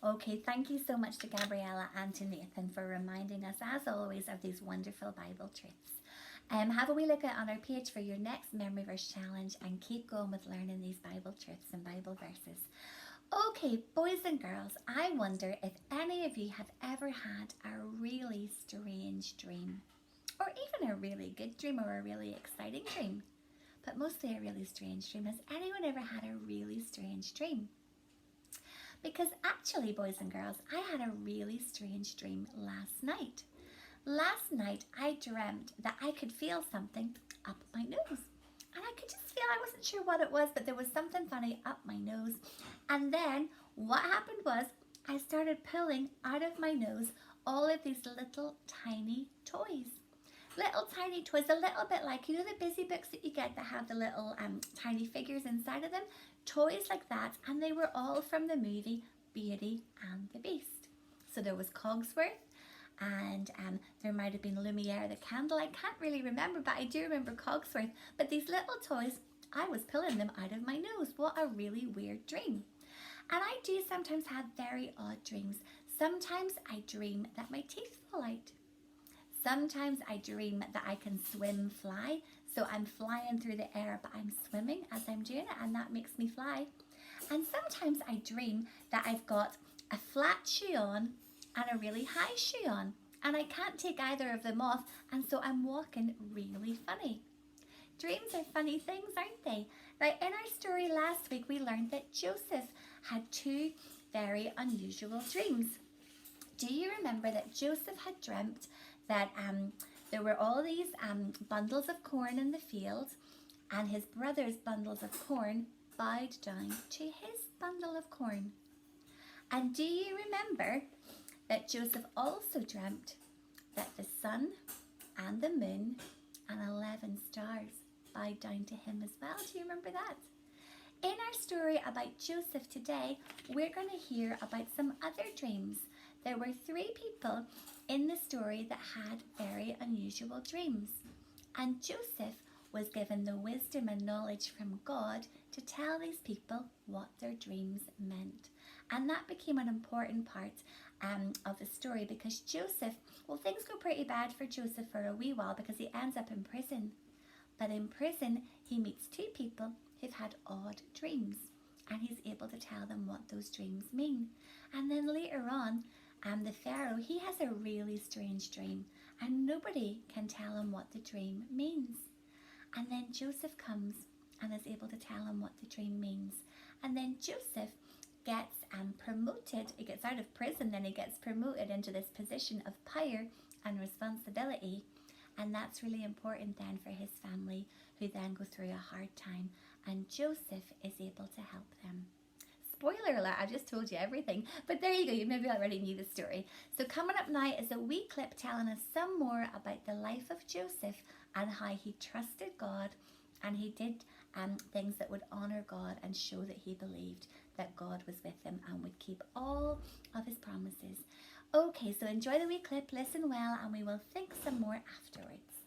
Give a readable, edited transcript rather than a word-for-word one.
Okay, thank you so much to Gabriella and to Nathan for reminding us, as always, of these wonderful Bible truths. Have a wee look at on our page for your next memory verse challenge and keep going with learning these Bible truths and Bible verses. Okay, boys and girls, I wonder if any of you have ever had a really strange dream, or even a really good dream or a really exciting dream, but mostly a really strange dream. Has anyone ever had a really strange dream? Because actually, boys and girls, I had a really strange dream last night. Last night, I dreamt that I could feel something up my nose. And I could just feel, I wasn't sure what it was, but there was something funny up my nose. And then what happened was I started pulling out of my nose all of these little tiny toys. Little tiny toys, a little bit like, you know, the busy books that you get that have the little tiny figures inside of them? Toys like that, and they were all from the movie Beauty and the Beast. So there was Cogsworth, and there might have been Lumiere the candle. I can't really remember, but I do remember Cogsworth. But these little toys, I was pulling them out of my nose. What a really weird dream. And I do sometimes have very odd dreams. Sometimes I dream that my teeth fall out. Sometimes I dream that I can swim, fly. So I'm flying through the air, but I'm swimming as I'm doing it, and that makes me fly. And sometimes I dream that I've got a flat shoe on and a really high shoe on, and I can't take either of them off, and so I'm walking really funny. Dreams are funny things, aren't they? Now, in our story last week, we learned that Joseph had two very unusual dreams. Do you remember that Joseph had dreamt that there were all these bundles of corn in the field, and his brother's bundles of corn bowed down to his bundle of corn? And do you remember that Joseph also dreamt that the sun and the moon and 11 stars bowed down to him as well? Do you remember that? In our story about Joseph today, we're going to hear about some other dreams. There were three people in the story that had very unusual dreams. And Joseph was given the wisdom and knowledge from God to tell these people what their dreams meant. And that became an important part of the story, because Joseph, well, things go pretty bad for Joseph for a wee while because he ends up in prison. But in prison, he meets two people who've had odd dreams, and he's able to tell them what those dreams mean. And then later on, the Pharaoh, he has a really strange dream, and nobody can tell him what the dream means. And then Joseph comes and is able to tell him what the dream means. And then Joseph gets promoted. He gets out of prison, then he gets promoted into this position of power and responsibility. And that's really important then for his family, who then go through a hard time. And Joseph is able to help them. Spoiler alert, I just told you everything. But there you go, you maybe already knew the story. So coming up now is a wee clip telling us some more about the life of Joseph and how he trusted God, and he did things that would honour God and show that he believed that God was with him and would keep all of his promises. Okay, so enjoy the wee clip, listen well, and we will think some more afterwards.